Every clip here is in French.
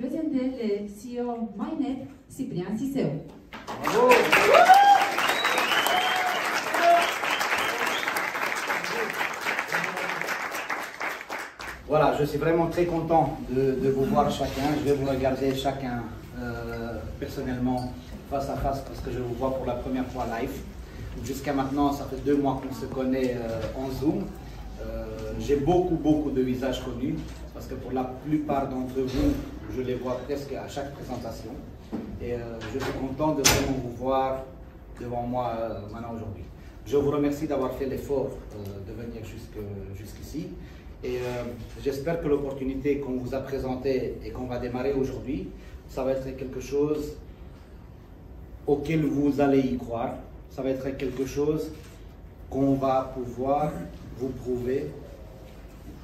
prezentez le CEO MyNet, Cyprien Cisseu. Bravo. Voilà, je suis vraiment très content de vous voir chacun. Je vais vous regarder chacun personnellement face à face parce que je vous vois pour la première fois live. Jusqu'à maintenant, ça fait 2 mois qu'on se connaît en Zoom. J'ai beaucoup de visages connus parce que pour la plupart d'entre vous, je les vois presque à chaque présentation. Et je suis content de vraiment vous voir devant moi maintenant aujourd'hui. Je vous remercie d'avoir fait l'effort de venir jusqu'ici. Et j'espère que l'opportunité qu'on vous a présentée et qu'on va démarrer aujourd'hui, ça va être quelque chose auquel vous allez y croire. Ça va être quelque chose qu'on va pouvoir vous prouver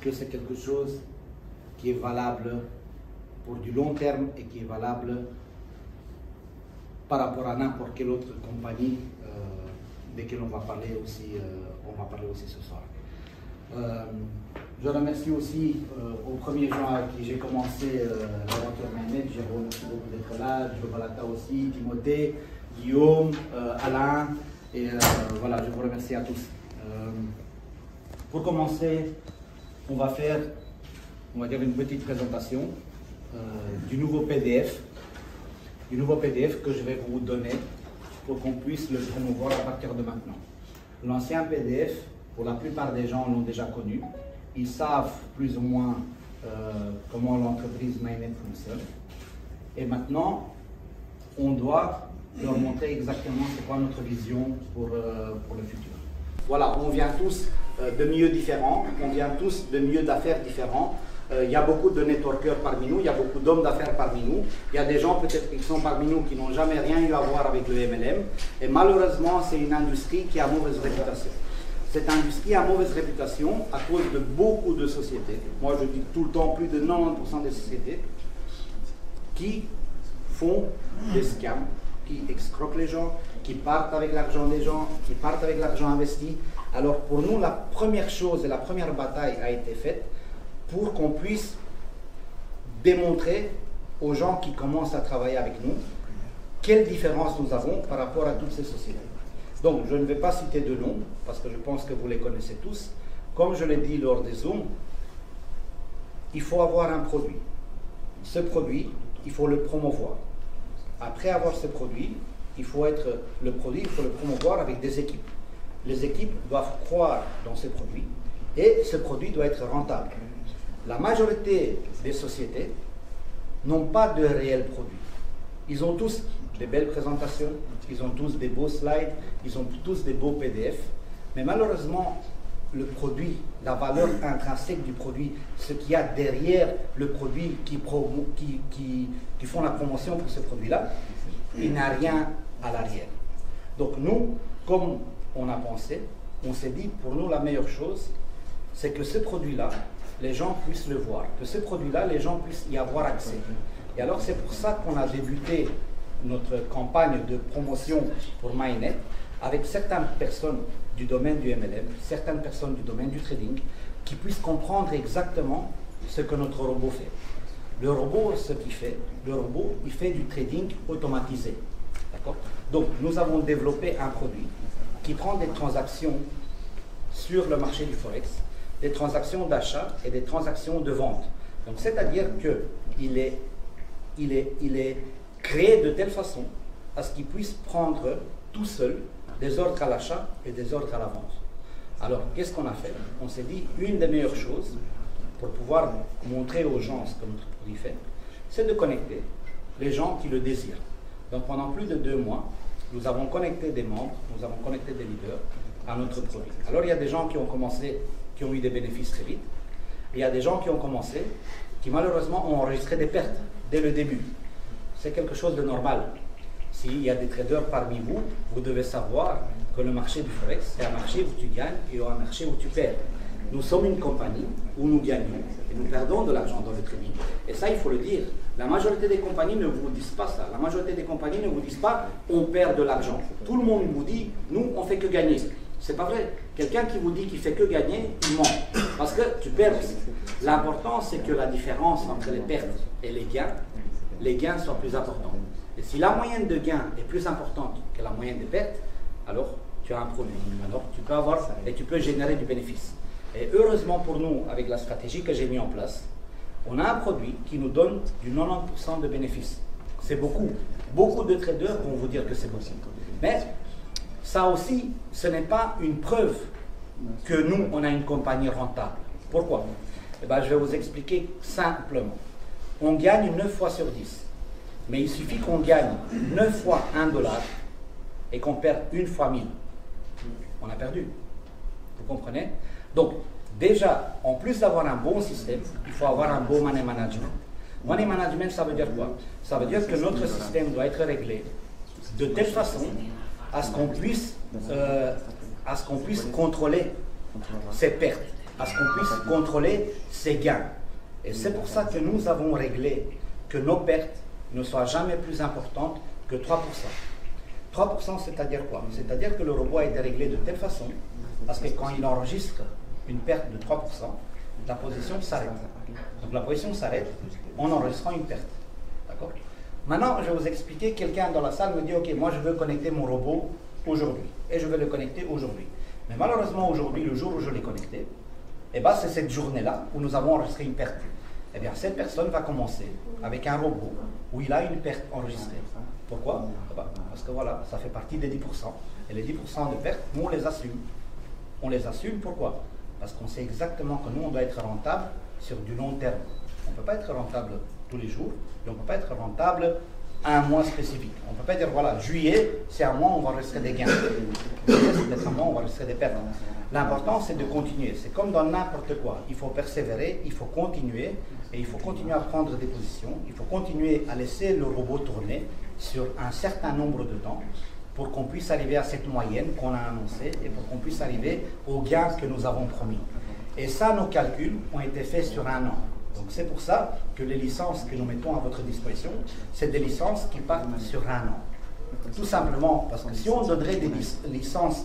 que c'est quelque chose qui est valable pour du long terme et qui est valable par rapport à n'importe quelle autre compagnie desquelles on va parler aussi ce soir. Je remercie aussi au 1er juin avec qui j'ai commencé l'aventure MyNet. Je vous remercie beaucoup d'être là. Joe Balata aussi, Timothée, Guillaume, Alain. Et voilà, je vous remercie à tous. Pour commencer, on va faire, on va dire, une petite présentation du nouveau PDF que je vais vous donner pour qu'on puisse le promouvoir à partir de maintenant. L'ancien PDF, pour la plupart des gens l'ont déjà connu. Ils savent plus ou moins comment l'entreprise MyNet fonctionne. Et maintenant, on doit leur montrer exactement c'est quoi notre vision pour le futur. Voilà, on vient tous de milieux différents, on vient tous de milieux d'affaires différents. Il y a beaucoup de networkers parmi nous, il y a beaucoup d'hommes d'affaires parmi nous. Il y a des gens peut-être qui sont parmi nous qui n'ont jamais rien eu à voir avec le MLM. Et malheureusement, c'est une industrie qui a mauvaise réputation. Cette industrie a mauvaise réputation à cause de beaucoup de sociétés. Moi, je dis tout le temps, plus de 90% des sociétés qui font des scams, qui escroquent les gens, qui partent avec l'argent des gens, qui partent avec l'argent investi. Alors pour nous, la première chose et la première bataille a été faite pour qu'on puisse démontrer aux gens qui commencent à travailler avec nous quelle différence nous avons par rapport à toutes ces sociétés. Donc, je ne vais pas citer de noms, parce que je pense que vous les connaissez tous. Comme je l'ai dit lors des Zooms, il faut avoir un produit. Ce produit, il faut le promouvoir. Après avoir ce produit, il faut le promouvoir avec des équipes. Les équipes doivent croire dans ce produit et ce produit doit être rentable. La majorité des sociétés n'ont pas de réels produits. Ils ont tous des belles présentations, ils ont tous des beaux slides, ils ont tous des beaux PDF, mais malheureusement, le produit, la valeur intrinsèque du produit, ce qu'il y a derrière le produit qui font la promotion pour ce produit-là, il n'a rien à l'arrière. Donc nous, comme on a pensé, on s'est dit, pour nous, la meilleure chose, c'est que ce produit-là, les gens puissent le voir, que ce produit-là, les gens puissent y avoir accès. Et alors, c'est pour ça qu'on a débuté notre campagne de promotion pour MyNet avec certaines personnes du domaine du MLM, certaines personnes du domaine du trading, qui puissent comprendre exactement ce que notre robot fait. Le robot, ce qu'il fait, le robot, il fait du trading automatisé. D'accord ? Donc, nous avons développé un produit qui prend des transactions sur le marché du Forex, des transactions d'achat et des transactions de vente. Donc, c'est-à-dire qu'il est créé de telle façon à ce qu'il puisse prendre tout seul des ordres à l'achat et des ordres à la vente. Alors, qu'est-ce qu'on a fait? On s'est dit, une des meilleures choses pour pouvoir montrer aux gens ce que notre produit fait, c'est de connecter les gens qui le désirent. Donc, pendant plus de 2 mois, nous avons connecté des membres, nous avons connecté des leaders à notre produit. Alors, il y a des gens qui ont commencé, qui ont eu des bénéfices très vite. Et il y a des gens qui ont commencé, qui malheureusement ont enregistré des pertes dès le début. C'est quelque chose de normal. S'il y a des traders parmi vous, vous devez savoir que le marché du Forex, c'est un marché où tu gagnes et un marché où tu perds. Nous sommes une compagnie où nous gagnons et nous perdons de l'argent dans le trading. Et ça, il faut le dire. La majorité des compagnies ne vous disent pas ça. La majorité des compagnies ne vous disent pas on perd de l'argent. Tout le monde vous dit nous, on fait que gagner. C'est pas vrai. Quelqu'un qui vous dit qu'il fait que gagner, il ment. Parce que tu perds aussi. L'important, c'est que la différence entre les pertes et les gains les gains soient plus importants. Et si la moyenne de gains est plus importante que la moyenne de pertes, alors tu as un produit. Alors tu peux avoir et tu peux générer du bénéfice. Et heureusement pour nous, avec la stratégie que j'ai mise en place, on a un produit qui nous donne du 90% de bénéfices. C'est beaucoup. Beaucoup de traders vont vous dire que c'est beaucoup. Mais ça aussi, ce n'est pas une preuve que nous, on a une compagnie rentable. Pourquoi? Eh bien, je vais vous expliquer simplement. On gagne 9 fois sur 10. Mais il suffit qu'on gagne 9 fois 1 dollar et qu'on perde 1 fois 1000. On a perdu. Vous comprenez? Donc, déjà, en plus d'avoir un bon système, il faut avoir un bon money management. Money management, ça veut dire quoi? Ça veut dire que notre système doit être réglé de telle façon à ce qu'on puisse contrôler ses pertes, à ce qu'on puisse contrôler ses gains. Et c'est pour ça que nous avons réglé que nos pertes ne soient jamais plus importantes que 3%. 3%, c'est-à-dire quoi? C'est-à-dire que le robot a été réglé de telle façon, parce que quand il enregistre une perte de 3%, la position s'arrête. Donc la position s'arrête en enregistrant une perte. D'accord? Maintenant, je vais vous expliquer, quelqu'un dans la salle me dit, ok, moi je veux connecter mon robot aujourd'hui, et je vais le connecter aujourd'hui. Mais malheureusement, aujourd'hui, le jour où je l'ai connecté, eh ben, c'est cette journée-là où nous avons enregistré une perte. Eh bien, cette personne va commencer avec un robot où il a une perte enregistrée. Pourquoi? Eh ben, parce que voilà, ça fait partie des 10%. Et les 10% de pertes, nous, on les assume. On les assume, pourquoi? Parce qu'on sait exactement que nous, on doit être rentable sur du long terme. On ne peut pas être rentable tous les jours, et on ne peut pas être rentable à un mois spécifique. On ne peut pas dire, voilà, juillet, c'est un mois, on va enregistrer des gains. Juillet, c'est peut-être un mois, on va enregistrer des pertes. L'important, c'est de continuer. C'est comme dans n'importe quoi. Il faut persévérer, il faut continuer, et il faut continuer à prendre des positions. Il faut continuer à laisser le robot tourner sur un certain nombre de temps pour qu'on puisse arriver à cette moyenne qu'on a annoncée et pour qu'on puisse arriver aux gains que nous avons promis. Et ça, nos calculs ont été faits sur un an. Donc c'est pour ça que les licences que nous mettons à votre disposition, c'est des licences qui partent sur un an. Tout simplement parce que si on donnerait des licences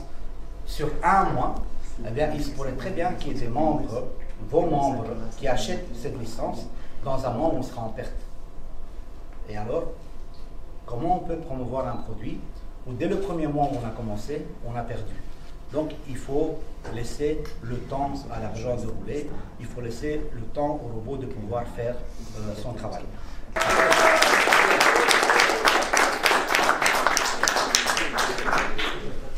sur un mois, eh bien, il se pourrait très bien qu'il y ait des membres, vos membres, qui achètent cette licence dans un mois où on sera en perte. Et alors, comment on peut promouvoir un produit où dès le premier mois où on a commencé, on a perdu? Donc, il faut laisser le temps à l'argent de rouler, il faut laisser le temps au robot de pouvoir faire son travail.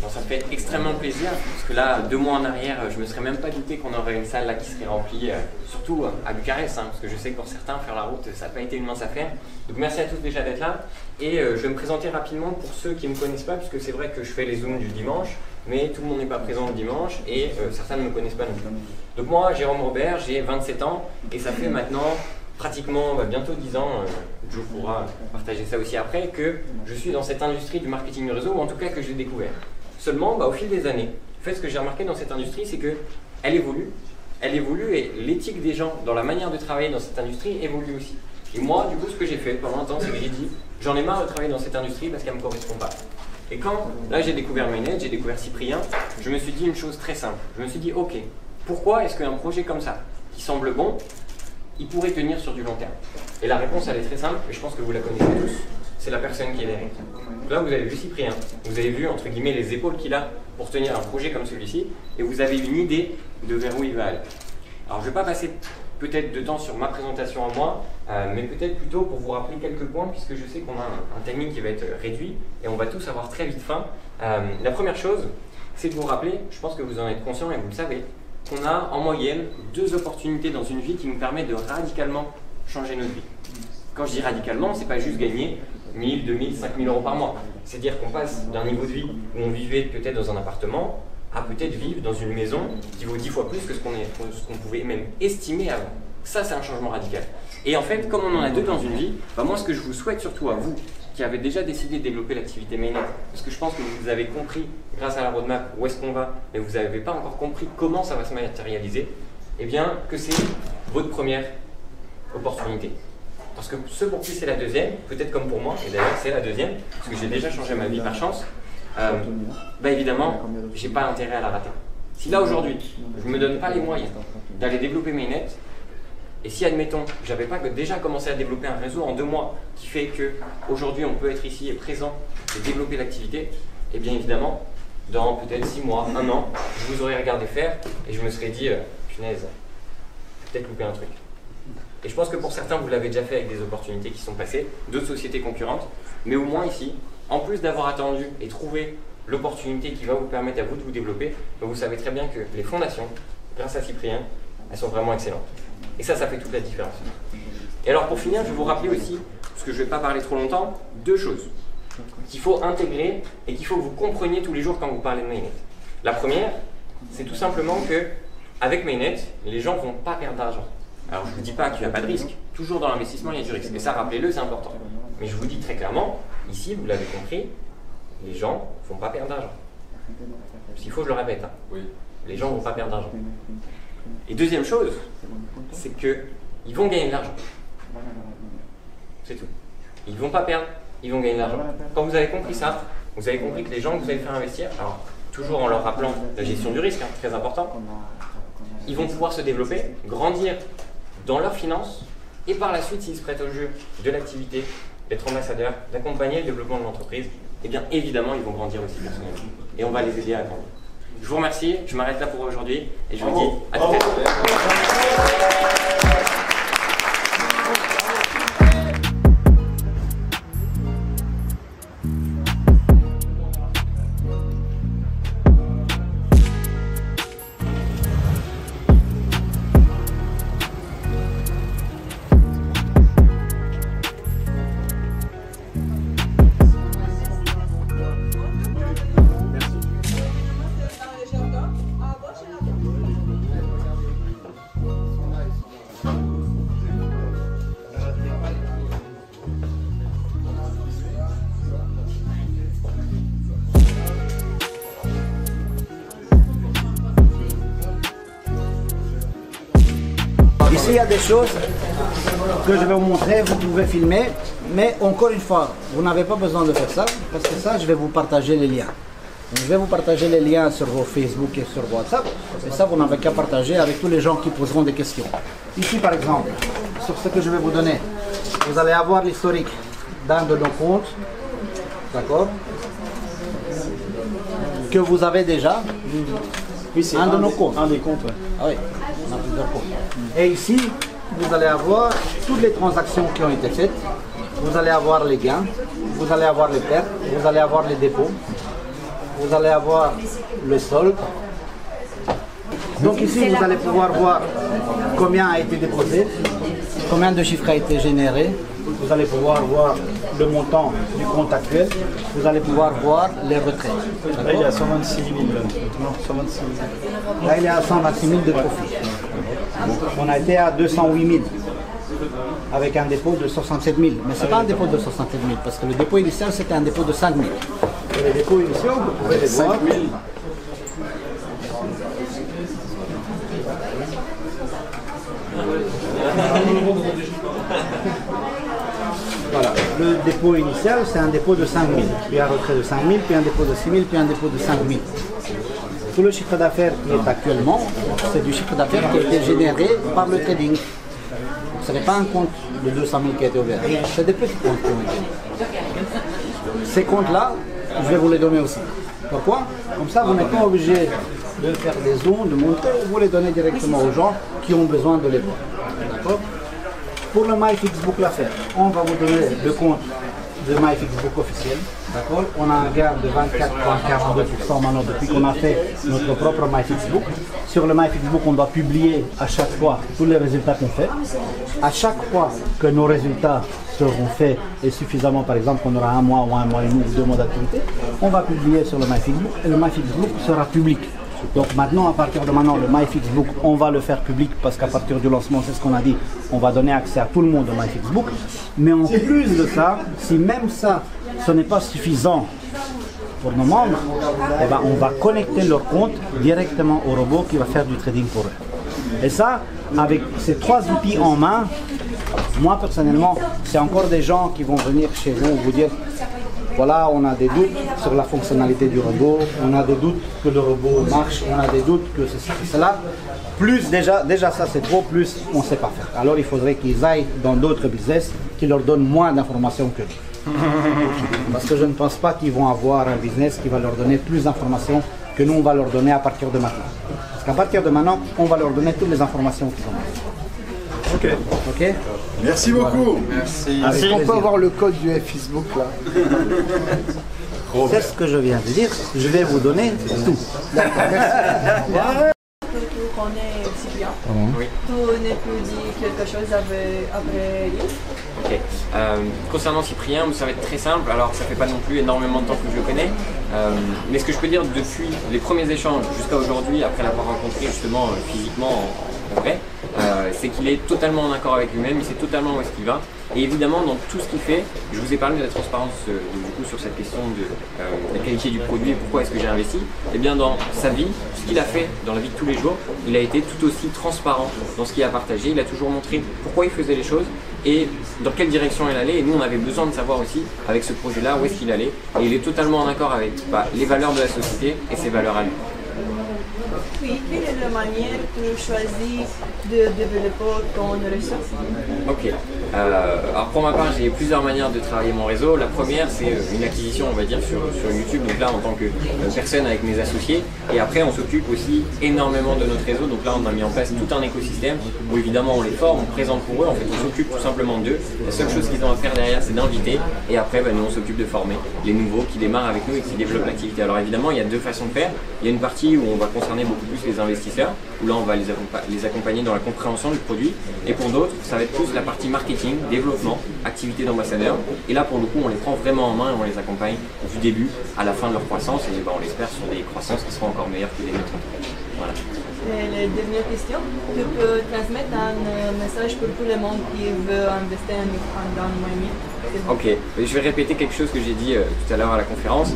Bon, ça me fait extrêmement plaisir, parce que là, 2 mois en arrière, je ne me serais même pas douté qu'on aurait une salle là qui serait remplie, surtout à Bucarest, hein, parce que je sais que pour certains, faire la route, ça n'a pas été une mince affaire. Donc merci à tous déjà d'être là, et je vais me présenter rapidement pour ceux qui ne me connaissent pas, puisque c'est vrai que je fais les zooms du dimanche, mais tout le monde n'est pas présent le dimanche, et certains ne me connaissent pas non plus. Donc moi, Jérôme Robert, j'ai 27 ans, et ça fait maintenant pratiquement bientôt 10 ans, Joe pourra partager ça aussi après, que je suis dans cette industrie du marketing de réseau, ou en tout cas que j'ai découvert. Seulement, au fil des années, en fait, ce que j'ai remarqué dans cette industrie, c'est qu'elle évolue. Elle évolue et l'éthique des gens dans la manière de travailler dans cette industrie évolue aussi. Et moi, du coup, ce que j'ai fait pendant un temps, c'est que j'ai dit, j'en ai marre de travailler dans cette industrie parce qu'elle ne me correspond pas. Et quand, là, j'ai découvert Mainnet, j'ai découvert Cyprien, je me suis dit une chose très simple. Je me suis dit, ok, pourquoi est-ce qu'un projet comme ça, qui semble bon, il pourrait tenir sur du long terme? Et la réponse, elle est très simple, et je pense que vous la connaissez tous, c'est la personne qui est derrière. Donc là, vous avez vu Cyprien, vous avez vu, entre guillemets, les épaules qu'il a pour tenir un projet comme celui-ci, et vous avez une idée de vers où il va aller. Alors, je ne vais pas passer peut-être de temps sur ma présentation à moi, mais peut-être plutôt pour vous rappeler quelques points, puisque je sais qu'on a un timing qui va être réduit, et on va tous avoir très vite faim. La première chose, c'est de vous rappeler, je pense que vous en êtes conscient et vous le savez, qu'on a en moyenne 2 opportunités dans une vie qui nous permettent de radicalement changer notre vie. Quand je dis radicalement, ce n'est pas juste gagner 1000, 2000, 5000 euros par mois. C'est-à-dire qu'on passe d'un niveau de vie où on vivait peut-être dans un appartement à peut-être vivre dans une maison qui vaut 10 fois plus que ce qu'on pouvait même estimer avant. Ça, c'est un changement radical. Et en fait, comme on en a 2 dans une vie, moi, ce que je vous souhaite surtout à vous, qui avez déjà décidé de développer l'activité Mainnet, parce que je pense que vous avez compris, grâce à la roadmap, où est-ce qu'on va, mais vous n'avez pas encore compris comment ça va se matérialiser, eh bien, que c'est votre première opportunité. Parce que ce pour qui c'est la deuxième, peut-être comme pour moi, et d'ailleurs c'est la deuxième, parce que j'ai déjà changé ma vie par chance, évidemment, j'ai pas intérêt à la rater. Si là aujourd'hui, je ne me donne pas les moyens d'aller développer Mainnet, Et si, admettons, j'avais pas déjà commencé à développer un réseau en 2 mois qui fait qu'aujourd'hui on peut être ici et présent et développer l'activité, et bien évidemment, dans peut-être 6 mois, 1 an, je vous aurais regardé faire et je me serais dit, punaise, peut-être loupé un truc. Et je pense que pour certains, vous l'avez déjà fait avec des opportunités qui sont passées, d'autres sociétés concurrentes, mais au moins ici, en plus d'avoir attendu et trouvé l'opportunité qui va vous permettre à vous de vous développer, vous savez très bien que les fondations, grâce à Cyprien, elles sont vraiment excellentes. Et ça fait toute la différence. Et alors pour finir, je vais vous rappeler aussi, parce que je ne vais pas parler trop longtemps, 2 choses qu'il faut intégrer et qu'il faut que vous compreniez tous les jours quand vous parlez de Mainnet. La première, c'est tout simplement que avec Mainnet, les gens ne vont pas perdre d'argent. Alors je ne vous dis pas qu'il n'y a pas de risque. Toujours dans l'investissement, il y a du risque. Et ça, rappelez-le, c'est important. Mais je vous dis très clairement, ici, vous l'avez compris, les gens ne vont pas perdre d'argent. S'il faut, je le répète. Hein. Oui. Les gens ne vont pas perdre d'argent. Et deuxième chose, c'est qu'ils vont gagner de l'argent. C'est tout. Ils ne vont pas perdre, ils vont gagner de l'argent. Quand vous avez compris ça, vous avez compris que les gens que vous allez faire investir, alors toujours en leur rappelant la gestion du risque, hein, très important, ils vont pouvoir se développer, grandir dans leurs finances et par la suite, s'ils se prêtent au jeu de l'activité, d'être ambassadeurs, d'accompagner le développement de l'entreprise, eh bien évidemment, ils vont grandir aussi personnellement. Et on va les aider à grandir. Je vous remercie, je m'arrête là pour aujourd'hui et je vous dis à tout à l'heure. Ici, il y a des choses que je vais vous montrer, vous pouvez filmer, mais encore une fois, vous n'avez pas besoin de faire ça, parce que ça, je vais vous partager les liens. Donc, je vais vous partager les liens sur vos Facebook et sur WhatsApp, et ça, vous n'avez qu'à partager avec tous les gens qui poseront des questions. Ici, par exemple, sur ce que je vais vous donner, vous allez avoir l'historique d'un de nos comptes, d'accord, que vous avez déjà. Oui, c'est un de nos comptes. Un des comptes, ouais. Ah oui, on a plusieurs comptes. Et ici, vous allez avoir toutes les transactions qui ont été faites. Vous allez avoir les gains, vous allez avoir les pertes, vous allez avoir les dépôts, vous allez avoir le solde. Donc ici, vous allez pouvoir voir combien a été déposé, combien de chiffres a été généré. Vous allez pouvoir voir le montant du compte actuel. Vous allez pouvoir voir les retraits. Là, il est à 126 000. Non, 126 000. Là, il est à 126 000 de profit. On a été à 208 000 avec un dépôt de 67 000. Mais ce n'est pas un dépôt de 67 000 parce que le dépôt initial, c'était un dépôt de 5 000. Et les dépôts initiaux, vous pouvez les voir. 5 000. Voilà, le dépôt initial, c'est un dépôt de 5 000, puis un retrait de 5 000, puis un dépôt de 6 000, puis un dépôt de 5 000. Tout le chiffre d'affaires qui est actuellement, c'est du chiffre d'affaires qui a été généré par le trading. Ce n'est pas un compte de 200 000 qui a été ouvert, c'est des petits comptes qui ont été ouverts. Ces comptes-là, je vais vous les donner aussi. Pourquoi? Comme ça, vous n'êtes pas obligé de faire des zooms, de monter, vous les donnez directement aux gens qui ont besoin de les voir. D'accord? Pour le MyFixBook l'affaire, on va vous donner le compte de MyFixBook officiel. D'accord? On a un gain de 24,42% maintenant depuis qu'on a fait notre propre MyFixBook. Sur le MyFixBook, on doit publier à chaque fois tous les résultats qu'on fait. À chaque fois que nos résultats seront faits et suffisamment, par exemple, qu'on aura un mois ou un mois et demi ou 2 mois d'activité, on va publier sur le MyFixBook et le MyFixBook sera public. Donc maintenant, à partir de maintenant, le MyFixBook, on va le faire public parce qu'à partir du lancement, c'est ce qu'on a dit, on va donner accès à tout le monde au MyFixBook. Mais en plus de ça, si même ça, ce n'est pas suffisant pour nos membres, eh ben, on va connecter leur compte directement au robot qui va faire du trading pour eux. Et ça, avec ces 3 outils en main, moi personnellement, c'est encore des gens qui vont venir chez vous dire voilà, on a des doutes sur la fonctionnalité du robot, on a des doutes que le robot marche, on a des doutes que ceci, que cela. Plus déjà ça c'est trop, plus on ne sait pas faire. Alors il faudrait qu'ils aillent dans d'autres business qui leur donnent moins d'informations que nous. Parce que je ne pense pas qu'ils vont avoir un business qui va leur donner plus d'informations que nous on va leur donner à partir de maintenant. Parce qu'à partir de maintenant, on va leur donner toutes les informations qu'ils ont. Ok. Ok. Merci beaucoup. Merci. Est-ce qu'on peut avoir le code du Facebook là? C'est ce que je viens de dire. Je vais vous donner tout. Tu connais Cyprien. Oui. Tu ne peux dire quelque chose après lui? Ok. Concernant Cyprien, ça va être très simple. Alors, ça fait pas non plus énormément de temps que je le connais. Mais ce que je peux dire depuis les premiers échanges jusqu'à aujourd'hui, après l'avoir rencontré justement physiquement en vrai, c'est qu'il est totalement en accord avec lui-même, il sait totalement où est-ce qu'il va. Et évidemment, dans tout ce qu'il fait, je vous ai parlé de la transparence du coup, sur cette question de la qualité du produit et pourquoi est-ce que j'ai investi. Et bien dans sa vie, ce qu'il a fait dans la vie de tous les jours, il a été tout aussi transparent dans ce qu'il a partagé. Il a toujours montré pourquoi il faisait les choses et dans quelle direction il allait. Et nous, on avait besoin de savoir aussi, avec ce projet-là, où est-ce qu'il allait. Et il est totalement en accord avec les valeurs de la société et ses valeurs à lui. Oui, quelle est la manière que tu choisis de développer ton ressource? Ok. Alors pour ma part, j'ai plusieurs manières de travailler mon réseau. La première, c'est une acquisition, on va dire, sur YouTube. Donc là, en tant que personne avec mes associés. Et après, on s'occupe aussi énormément de notre réseau. Donc là, on a mis en place tout un écosystème où évidemment, on les forme, on présente pour eux. En fait, on s'occupe tout simplement d'eux. La seule chose qu'ils ont à faire derrière, c'est d'inviter. Et après, nous, on s'occupe de former les nouveaux qui démarrent avec nous et qui développent l'activité. Alors évidemment, il y a deux façons de faire. Il y a une partie où on va concerner beaucoup plus les investisseurs, où là on va les accompagner dans la compréhension du produit. Et pour d'autres, ça va être plus la partie marketing, développement, activité d'ambassadeur. Et là pour le coup, on les prend vraiment en main et on les accompagne du début à la fin de leur croissance. Et on l'espère sur des croissances qui seront encore meilleures que les nôtres. Voilà. Et la dernière question, tu peux transmettre un message pour tout le monde qui veut investir dans Miami? Ok, je vais répéter quelque chose que j'ai dit tout à l'heure à la conférence.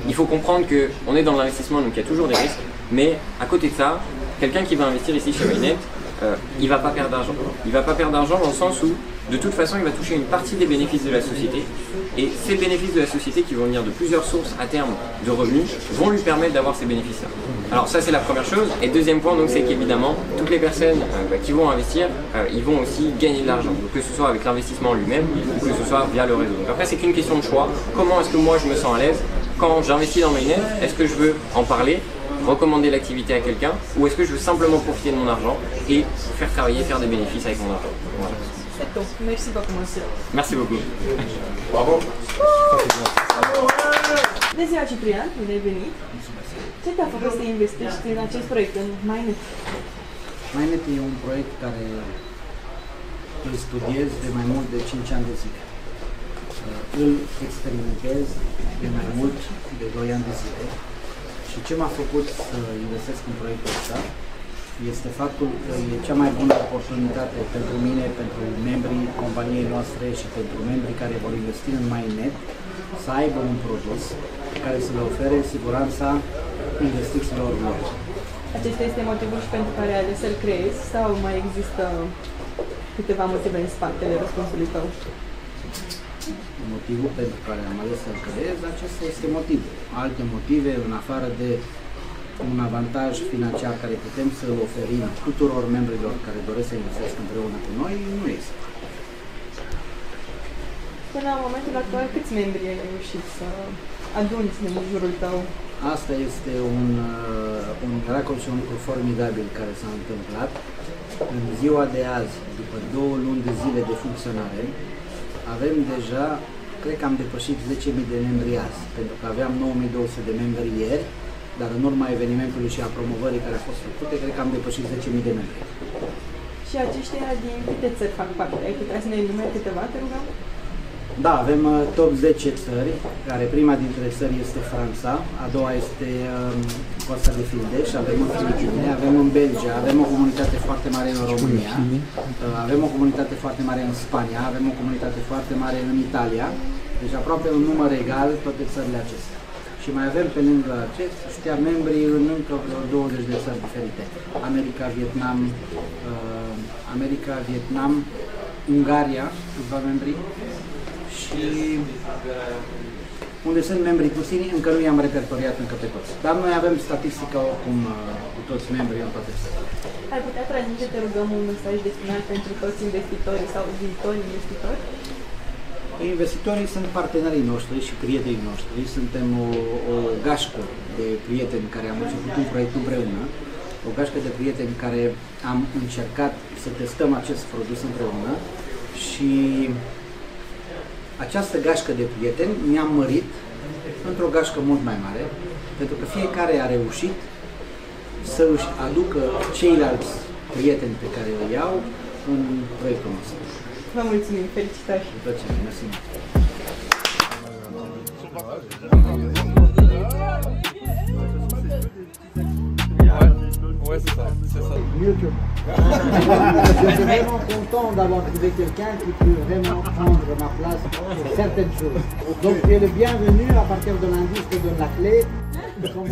Il faut comprendre qu'on est dans l'investissement, donc il y a toujours des risques, mais à côté de ça, quelqu'un qui va investir ici chez Mainnet, il ne va pas perdre d'argent. Il ne va pas perdre d'argent dans le sens où, de toute façon, il va toucher une partie des bénéfices de la société. Et ces bénéfices de la société qui vont venir de plusieurs sources à terme de revenus vont lui permettre d'avoir ces bénéfices-là. Alors ça, c'est la première chose. Et deuxième point, c'est qu'évidemment, toutes les personnes qui vont investir, ils vont aussi gagner de l'argent. Que ce soit avec l'investissement lui-même ou que ce soit via le réseau. Donc après, c'est qu'une question de choix. Comment est-ce que moi, je me sens à l'aise quand j'investis dans Mainnet? Est-ce que je veux en parler, recommander l'activité à quelqu'un, ou est-ce que je veux simplement profiter de mon argent et faire travailler, faire des bénéfices avec mon argent? Voilà. C'est tout. Merci beaucoup, monsieur. Merci beaucoup. Bravo. Bună ziua, Ciprian, bine ai venit. Ce te-a făcut să investești în acest proiect, în Mainnet? Mainnet e un proiect care îl studiez de mai mult de 5 ani de zile. Îl experimentez de mai mult de 2 ani de zile. Și ce m-a făcut să investesc în proiectul ăsta este faptul că e cea mai bună oportunitate pentru mine, pentru membrii companiei noastre și pentru membrii care vor investi în Mainnet să aibă un produs care să le ofere siguranța investițiilor lor. Acesta este motivul și pentru care ai ales să-l creezi sau mai există câteva motive în spatele răspunsului tău? Motivul pentru care am ales să-l creez, acesta este motivul. Alte motive, în afară de un avantaj financiar care putem să-l oferim tuturor membrilor care doresc să investească împreună cu noi, nu este. Până la momentul actual, câți membri ai reușit să aduni în jurul tău? Asta este un miracol și un lucru formidabil care s-a întâmplat. În ziua de azi, după 2 luni de zile de funcționare, avem deja, cred că am depășit 10.000 de membri azi, pentru că aveam 9.200 de membri ieri, dar în urma evenimentului și a promovării care a fost făcute, cred că am depășit 10.000 de membri. Și aceștia din câte țări fac parte? Ai putea să ne enumeri câteva, te rugăm? Da, avem top 10 țări, care prima dintre țări este Franța, a doua este Coasta de Fildeș, avem în Filipine, avem în Belgia, avem o comunitate foarte mare în România, avem o comunitate foarte mare în Spania, avem o comunitate foarte mare în Italia, deci aproape un număr egal toate țările acestea. Și mai avem pe lângă acestea membrii în încă 20 de țări diferite. America, Vietnam, Ungaria, câțiva membri, și unde sunt membrii puțini, încă nu i-am repertoriat încă pe toți. Dar noi avem statistică oricum cu toți membrii în toate țările. Ai putea transmite, te rugăm, un mesaj de final pentru toți investitorii sau viitori investitori? Investitorii sunt partenerii noștri și prietenii noștri. Suntem o gașcă de prieteni care am început un proiect împreună, o gașcă de prieteni care am încercat să testăm acest produs împreună și această gașcă de prieteni ne-am mărit într-o gașcă mult mai mare, pentru că fiecare a reușit să își aducă ceilalți prieteni pe care îi iau în proiectul nostru. Vă mulțumim, felicitări! Cu plăcere, mersi. Ouais, c'est ça, c'est ça. Mieux que moi. Je suis vraiment content d'avoir trouvé quelqu'un qui peut vraiment prendre ma place sur certaines choses. Donc tu es le bienvenu, à partir de lundi, je te donne la clé. Non,